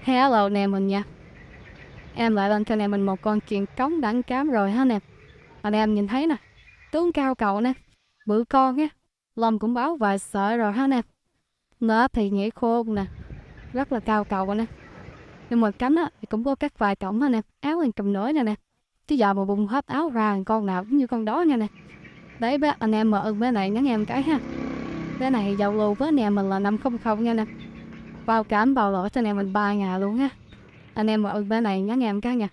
Hello nè mình nha. Em lại lên cho nè mình một con chuyền cống đẳng cám rồi ha nè. Anh em nhìn thấy nè, tướng cao cậu nè, bự con á, lông cũng báo vài sợi rồi ha nè. Nó thì nhảy khôn nè, rất là cao cậu nè. Nhưng mà cánh á thì cũng có các vài cổng ha nè, áo hình cầm nổi nè nè. Chứ giờ mà bung hết áo ra con nào cũng như con đó nha nè. Đấy bé anh em mà ưng bé này nhắn em cái ha. Bé này giao lưu với anh em mình là 500 nha nè. Bao cám bao lỗ cho anh em mình 3 ngày luôn ha. Anh em mà ưng bé này nhắn em cái nha.